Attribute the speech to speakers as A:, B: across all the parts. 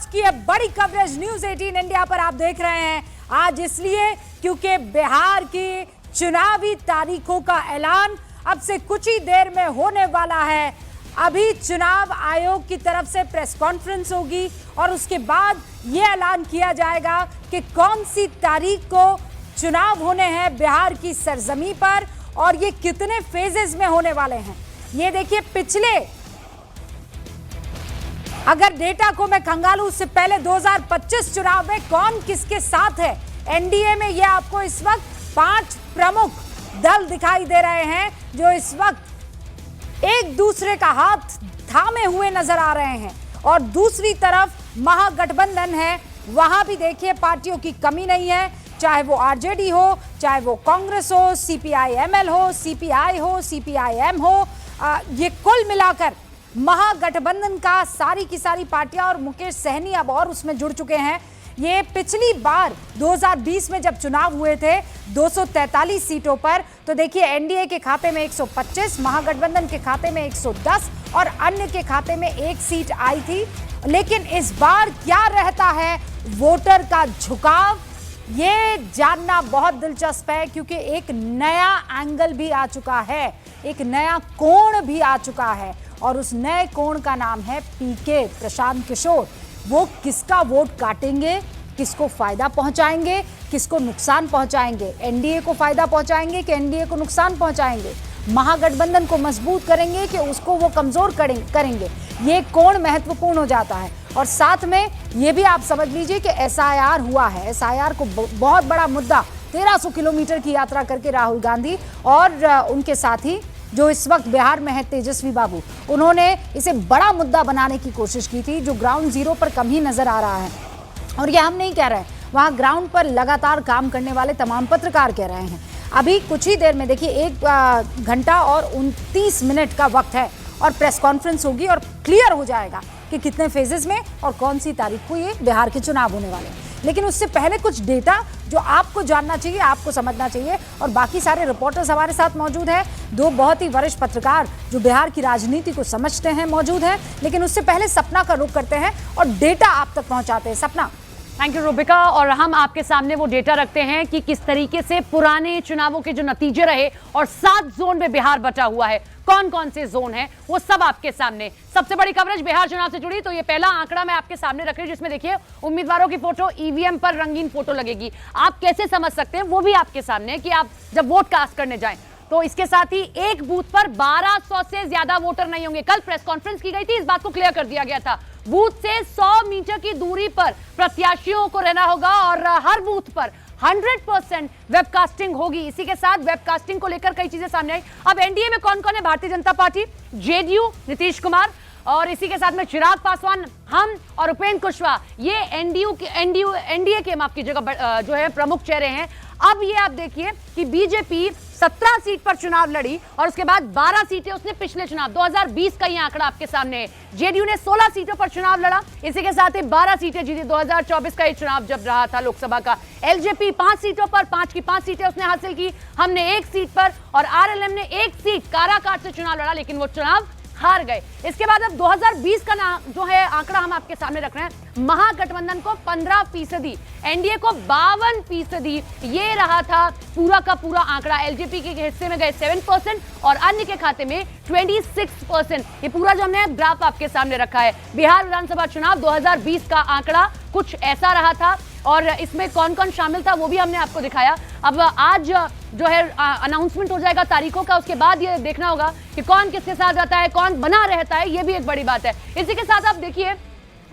A: आज की बड़ी कवरेज न्यूज 18 इंडिया पर आप देख रहे हैं। आज इसलिए क्योंकि बिहार की चुनावी तारीखों का ऐलान अब से कुछ ही देर में होने वाला है। अभी चुनाव आयोग की तरफ से प्रेस कॉन्फ्रेंस होगी और उसके बाद यह ऐलान किया जाएगा कि कौन सी तारीख को चुनाव होने हैं बिहार की सरजमी पर और ये कितने फेजेस में होने वाले हैं। ये देखिए, पिछले अगर डेटा को मैं खंगालूं, उससे पहले 2025 चुनाव में कौन किसके साथ है एनडीए में, ये आपको इस वक्त 5 प्रमुख दल दिखाई दे रहे हैं जो इस वक्त एक दूसरे का हाथ थामे हुए नजर आ रहे हैं। और दूसरी तरफ महागठबंधन है, वहां भी देखिए पार्टियों की कमी नहीं है, चाहे वो आरजेडी हो, चाहे वो कांग्रेस हो, सीपीआई-एमएल हो, सीपीआई हो, सीपीआई-एम हो, ये कुल मिलाकर महागठबंधन का सारी की सारी पार्टियां, और मुकेश सहनी अब और उसमें जुड़ चुके हैं। ये पिछली बार 2020 में जब चुनाव हुए थे 243 सीटों पर, तो देखिए एनडीए के खाते में 125, महागठबंधन के खाते में 110 और अन्य के खाते में 1 सीट आई थी। लेकिन इस बार क्या रहता है वोटर का झुकाव, ये जानना बहुत दिलचस्प है, क्योंकि एक नया एंगल भी आ चुका है, एक नया कोण भी आ चुका है और उस नए कोण का नाम है पीके, प्रशांत किशोर। वो किसका वोट काटेंगे, किसको फायदा पहुंचाएंगे, किसको नुकसान पहुंचाएंगे, एनडीए को फायदा पहुंचाएंगे कि एनडीए को नुकसान पहुंचाएंगे, महागठबंधन को मजबूत करेंगे कि उसको वो कमजोर करेंगे, ये कोण महत्वपूर्ण हो जाता है। और साथ में ये भी आप समझ लीजिए कि एसआईआर हुआ है, एसआईआर को बहुत बड़ा मुद्दा, 1300 किलोमीटर की यात्रा करके राहुल गांधी और उनके साथी जो इस वक्त बिहार में है तेजस्वी बाबू, उन्होंने इसे बड़ा मुद्दा बनाने की कोशिश की थी, जो ग्राउंड जीरो पर कम ही नजर आ रहा है। और ये हम नहीं कह रहे हैं, वहाँ ग्राउंड पर लगातार काम करने वाले तमाम पत्रकार कह रहे हैं। अभी कुछ ही देर में देखिए 1 घंटा और 29 मिनट का वक्त है और प्रेस कॉन्फ्रेंस होगी और क्लियर हो जाएगा कि कितने फेजेस में और कौन सी तारीख को ये बिहार के चुनाव होने वाले हैं। लेकिन उससे पहले कुछ डेटा जो आपको जानना चाहिए, आपको समझना चाहिए, और बाकी सारे रिपोर्टर्स हमारे साथ मौजूद हैं, 2 बहुत ही वरिष्ठ पत्रकार जो बिहार की राजनीति को समझते हैं मौजूद हैं। लेकिन उससे पहले सपना का रुख करते हैं और डेटा आप तक पहुंचाते हैं। सपना।
B: Thank you Rubika. और हम आपके सामने वो डेटा रखते हैं कि किस तरीके से पुराने चुनावों के जो नतीजे रहे और 7 जोन में बिहार बटा हुआ है, कौन कौन से जोन हैं वो सब आपके सामने। सबसे बड़ी कवरेज बिहार चुनाव से जुड़ी, तो ये पहला आंकड़ा मैं आपके सामने रख रही हूं, जिसमें देखिए उम्मीदवारों की फोटो ईवीएम पर रंगीन फोटो लगेगी। आप कैसे समझ सकते हैं वो भी आपके सामने, कि आप जब वोट कास्ट करने जाएं तो इसके साथ ही एक बूथ पर 1200 से ज्यादा वोटर नहीं होंगे। कल प्रेस कॉन्फ्रेंस की गई थी, इस बात को क्लियर कर दिया गया था। बूथ से 100 मीटर की दूरी पर प्रत्याशियों को रहना होगा और हर बूथ पर 100% वेबकास्टिंग होगी। इसी के साथ वेबकास्टिंग को लेकर कई चीजें सामने आई। अब एनडीए में कौन कौन है? भारतीय जनता पार्टी, जेडीयू, नीतीश कुमार, और इसी के साथ में चिराग पासवान, हम और उपेंद्र कुशवाहा, ये एनडीए के माफ कीजिएगा जो है प्रमुख चेहरे हैं। अब ये आप देखिए कि बीजेपी 17 सीट पर चुनाव लड़ी और उसके बाद 12 सीटें उसने पिछले चुनाव 2020 का ये आंकड़ा आपके सामने है। जेडीयू ने 16 सीटों पर चुनाव लड़ा, इसी के साथ ही 12 सीटें जीती 2024 का ये चुनाव जब रहा था लोकसभा का। एलजेपी 5 सीटों पर 5 की 5 सीटें उसने हासिल की, हमने 1 सीट पर, और आरएलएम ने 1 सीट काराकाट से चुनाव लड़ा, लेकिन वो चुनाव हार गए। इसके बाद अब 2020 का जो है आंकड़ा हम आपके सामने रख रहे हैं। महागठबंधन को 15%, एनडीए को 52%, ये रहा था पूरा का पूरा आंकड़ा। एलजेपी के हिस्से में गए 7% और अन्य के खाते में 26%। ये पूरा जो हमने ग्राफ आपके सामने रखा है। बिहार विधानसभा चुनाव 2020 का आंकड़ा कुछ ऐसा रहा था और इसमें कौन कौन शामिल था वो भी हमने आपको दिखाया। अब आज जो है अनाउंसमेंट हो जाएगा तारीखों का, उसके बाद ये देखना होगा कि कौन किसके साथ रहता है, कौन बना रहता है, ये भी एक बड़ी बात है। इसी के साथ आप देखिए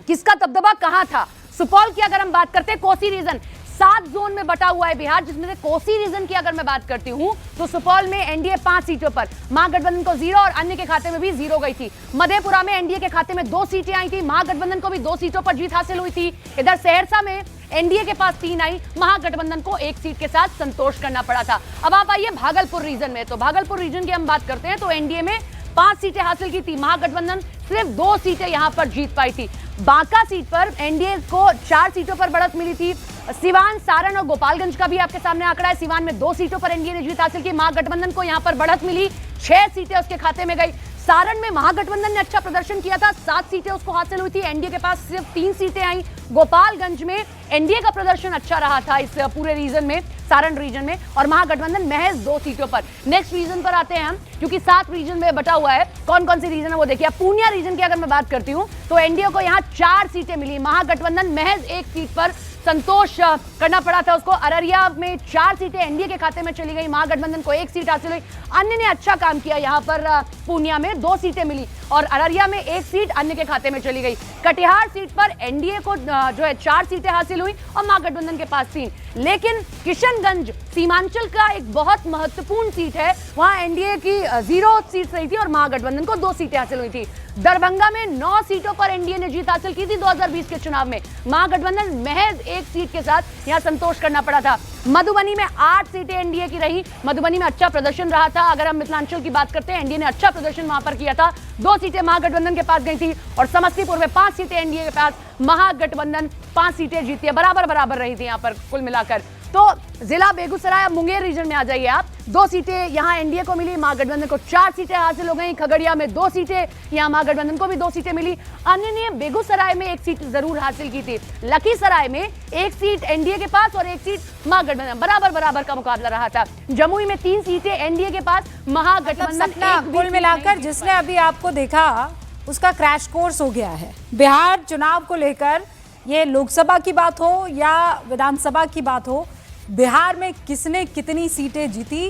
B: किसका दबदबा कहां था। सुपौल की अगर हम बात करते हैं, कोसी रीजन 7 जोन में बटा हुआ है बिहार, जिसमें से कोसी रीजन की अगर मैं बात करती हूं तो सुपौल में एनडीए 5 सीटों पर, महागठबंधन को 0 और अन्य के खाते में भी 0 गई थी। मधेपुरा में एनडीए के खाते में 2 सीटें आई थी, महागठबंधन को भी 2 सीटों पर जीत हासिल हुई थी। इधर सहरसा में एनडीए के पास 3 आई, महागठबंधन को 1 सीट के साथ संतोष करना पड़ा था। अब आप आइए भागलपुर रीजन में, तो भागलपुर रीजन की हम बात करते हैं तो एनडीए में 5 सीटें हासिल की थी, महागठबंधन सिर्फ 2 सीटें यहां पर जीत पाई थी। बांका सीट पर एनडीए को 4 सीटों पर बढ़त मिली थी। सिवान, सारण और गोपालगंज का भी आपके सामने आंकड़ा है। सिवान में 2 सीटों पर एनडीए ने जीत हासिल की, महागठबंधन को यहां पर बढ़त मिली, 6 सीटें उसके खाते में गई। सारण में महागठबंधन ने अच्छा प्रदर्शन किया था, 7 सीटें उसको हासिल हुई थी, एनडीए के पास सिर्फ 3 सीटें आई। गोपालगंज में एनडीए का प्रदर्शन अच्छा रहा था इस पूरे रीजन में, सारण रीजन में, और महागठबंधन महज 2 सीटों पर। नेक्स्ट रीजन पर आते हैं हम, क्योंकि 7 रीजन में बटा हुआ है। कौन कौन सी रीजन है वो देखिए। पूर्णिया रीजन की अगर मैं बात करती हूं तो एनडीए को यहां 4 सीटें मिली, महागठबंधन महज 1 सीट पर संतोष करना पड़ा था उसको। अररिया में 4 सीटें एनडीए के खाते में चली गई, महागठबंधन को 1 सीट हासिल हुई। अन्य ने अच्छा काम किया, यहां पर पूर्णिया में 2 सीटें मिली और अररिया में 1 सीट अन्य के खाते में चली गई। कटिहार सीट पर एनडीए को जो है 4 सीटें हासिल हुई और महागठबंधन के पास 3। लेकिन किशनगंज सीमांचल का एक बहुत महत्वपूर्ण सीट है, वहां एनडीए की 0 सीट रही थी और महागठबंधन को 2 सीटें हासिल हुई थी। दरभंगा में 9 सीटों पर एनडीए ने जीत हासिल की थी 2020 के चुनाव में, महागठबंधन महज 1 सीट के साथ यहां संतोष करना पड़ा था। मधुबनी में 8 सीटें एनडीए की रही, मधुबनी में अच्छा प्रदर्शन रहा था। अगर हम मिथिलांचल की बात करते हैं, एनडीए ने अच्छा प्रदर्शन वहां पर किया था, 2 सीटें महागठबंधन के पास गई थी और समस्तीपुर में 5 सीटें एनडीए के पास, महागठबंधन 5 सीटें जीती है, बराबर रही थी यहां पर कुल मिलाकर। तो जिला बेगूसराय मुंगेर रीजन में आ जाइए आप, 2 सीटें यहां एनडीए को मिली, महागठबंधन को 4 सीटें हासिल हो गई। खगड़िया में 2 सीटें, यहां महागठबंधन को भी 2 सीटें मिली। अन्य ने बेगूसराय में 1 सीट जरूर हासिल की थी। लखीसराय में 1 सीट एनडीए के पास और 1 सीट महागठबंधन, बराबर का मुकाबला रहा था। जमुई में 3 सीटें एनडीए के पास, महागठबंधन
A: कुल मिलाकर जिसने अभी आपको देखा उसका क्रैश कोर्स हो गया है। बिहार चुनाव को लेकर, ये लोकसभा की बात हो या विधानसभा की बात हो, बिहार में किसने कितनी सीटें जीती,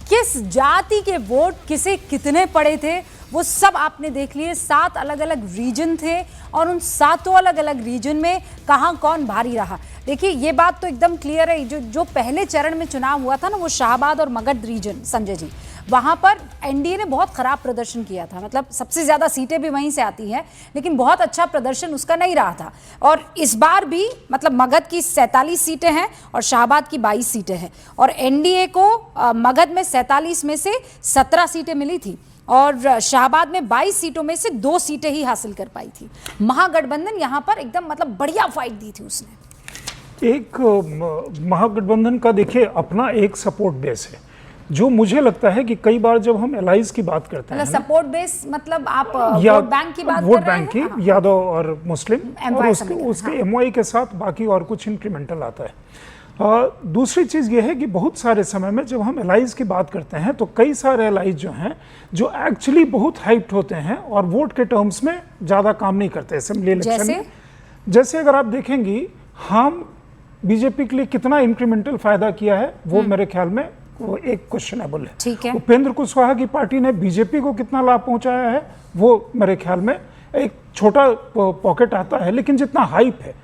A: किस जाति के वोट किसे कितने पड़े थे, वो सब आपने देख लिए। 7 अलग अलग रीजन थे और उन 7 अलग अलग रीजन में कहां कौन भारी रहा। देखिए ये बात तो एकदम क्लियर है, जो पहले चरण में चुनाव हुआ था ना, वो शाहबाद और मगध रीजन, संजय जी, वहां पर एनडीए ने बहुत खराब प्रदर्शन किया था। मतलब सबसे ज्यादा सीटें भी वहीं से आती हैं, लेकिन बहुत अच्छा प्रदर्शन उसका नहीं रहा था। और इस बार भी मतलब मगध की 47 सीटें हैं और शाहबाद की 22 सीटें हैं और एनडीए को मगध में 47 में से 17 सीटें मिली थी और शाहबाद में 22 सीटों में से 2 सीटें ही हासिल कर पाई थी। महागठबंधन यहाँ पर एकदम मतलब बढ़िया फाइट दी थी उसने।
C: एक महागठबंधन का देखिए अपना एक सपोर्ट बेस है, जो मुझे लगता है कि कई बार जब हम एलाइज की बात करते हैं,
A: सपोर्ट बेस मतलब आप वोट बैंक की बात कर रहे हैं?
C: वोट बैंक की, हाँ। यादव और मुस्लिम और उसके एमवाई के साथ बाकी और कुछ इंक्रीमेंटल आता है। दूसरी चीज़ ये है कि बहुत सारे समय में जब हम एलाइज की बात करते हैं तो कई सारे एलाइज जो हैं जो एक्चुअली बहुत हाइप्ड होते हैं और वोट के टर्म्स में ज़्यादा काम नहीं करते असेंबली इलेक्शन में। जैसे अगर आप देखेंगी, हम बीजेपी के लिए कितना इंक्रीमेंटल फायदा किया है वो मेरे ख्याल में वो एक क्वेश्चनेबल है।
A: ठीक है।
C: उपेंद्र कुशवाहा की पार्टी ने बीजेपी को कितना लाभ पहुंचाया है वो मेरे ख्याल में एक छोटा पॉकेट आता है, लेकिन जितना हाइप है,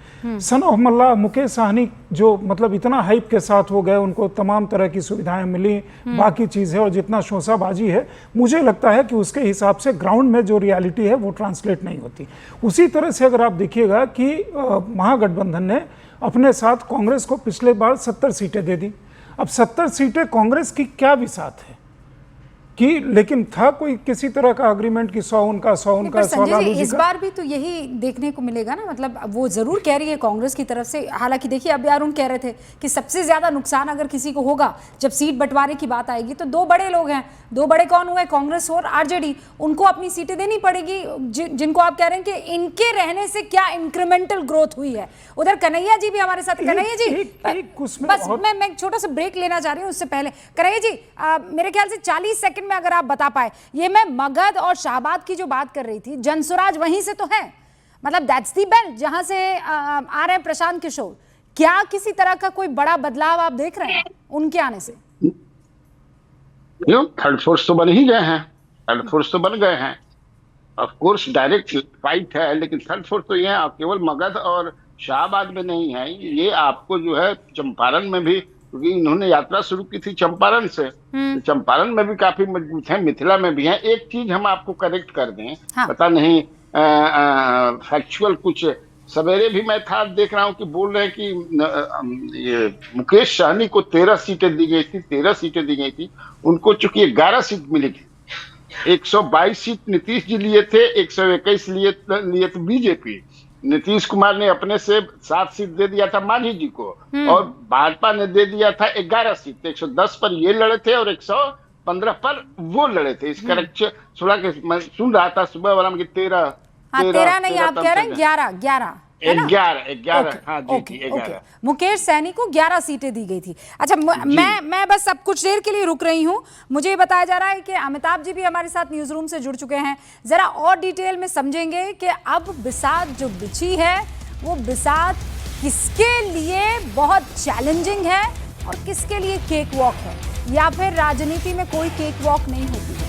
C: सन ऑफ मल्ला मुकेश साहनी जो मतलब इतना हाइप के साथ हो गए, उनको तमाम तरह की सुविधाएं मिली, बाकी चीज़ है, और जितना शोशाबाजी है, मुझे लगता है कि उसके हिसाब से ग्राउंड में जो रियलिटी है वो ट्रांसलेट नहीं होती। उसी तरह से अगर आप देखिएगा कि महागठबंधन ने अपने साथ कांग्रेस को पिछले बार 70 सीटें दे दी। अब 70 सीटें कांग्रेस की क्या विसात है कि, लेकिन था कोई किसी तरह का एग्रीमेंट कि 100 उनका 100 उनका 100 लालू जी का।
A: इस बार भी तो यही देखने को मिलेगा ना, मतलब वो जरूर कह रही है कांग्रेस की तरफ से। हालांकि देखिए अभी अरुण कह रहे थे कि सबसे ज्यादा नुकसान अगर किसी को होगा जब सीट बंटवारे की बात आएगी तो 2 बड़े लोग हैं। 2 बड़े कौन हुए? कांग्रेस और आरजेडी। उनको अपनी सीटें देनी पड़ेगी, जिनको आप कह रहे हैं कि इनके रहने से क्या इंक्रीमेंटल ग्रोथ हुई है। उधर कन्हैया जी भी हमारे साथ। कन्हैया जी बस मैं छोटा सा ब्रेक लेना चाह रही हूँ। उससे पहले कन्हैया जी मेरे ख्याल से 40 सेकंड में अगर आप बता पाए, ये मैं मगध और शाहबाद की जो बात कर रही थी, जनसुराज वहीं से तो है, मतलब दैट्स दी बेल्ट जहां से आ रहे हैं प्रशांत किशोर। क्या किसी तरह का कोई बड़ा बदलाव आप देख रहे हैं उनके आने से?
D: थर्ड फोर्स तो बन ही गए हैं, थर्ड फोर्स तो बन गए हैं। ऑफ कोर्स डायरेक्ट फाइट है, लेकिन थर्ड फोर्स तो ये है, केवल मगध और शाहबाद में नहीं है, ये आपको जो है चंपारण में भी, क्योंकि इन्होंने यात्रा शुरू की थी चंपारण से, तो चंपारण में भी काफी मजबूत है, मिथिला में भी है। एक चीज हम आपको करेक्ट कर दें, हाँ। पता नहीं फैक्चुअल कुछ सवेरे भी मैं था देख रहा हूँ कि बोल रहे हैं कि ये मुकेश साहनी को 13 सीटें दी गई थी, 13 सीटें दी गई थी उनको, चूंकि 11 सीट मिली थी। 122 सीट नीतीश जी लिए थे, 121 लिए थे बीजेपी। नीतीश कुमार ने अपने से 7 सीट दे दिया था मांझी जी को और भाजपा ने दे दिया था 11 सीट। 110 पर ये लड़े थे और 15 पर वो लड़े थे। इस करेक्शन सुना के मैं सुन रहा था सुबह वाला में 13
A: हाँ 13 नहीं, आप कह रहे हैं 11 है ना?
D: 11 हाँ जी जी 11।
A: मुकेश सैनी को 11 सीटें दी गई थी। अच्छा मैं बस अब कुछ देर के लिए रुक रही हूँ। मुझे ये बताया जा रहा है कि अमिताभ जी भी हमारे साथ न्यूज रूम से जुड़ चुके हैं। जरा और डिटेल में समझेंगे कि अब बिसात जो बिछी है वो बिसात किसके लिए बहुत चैलेंजिंग है और किसके लिए केक वॉक है, या फिर राजनीति में कोई केक वॉक नहीं होती है।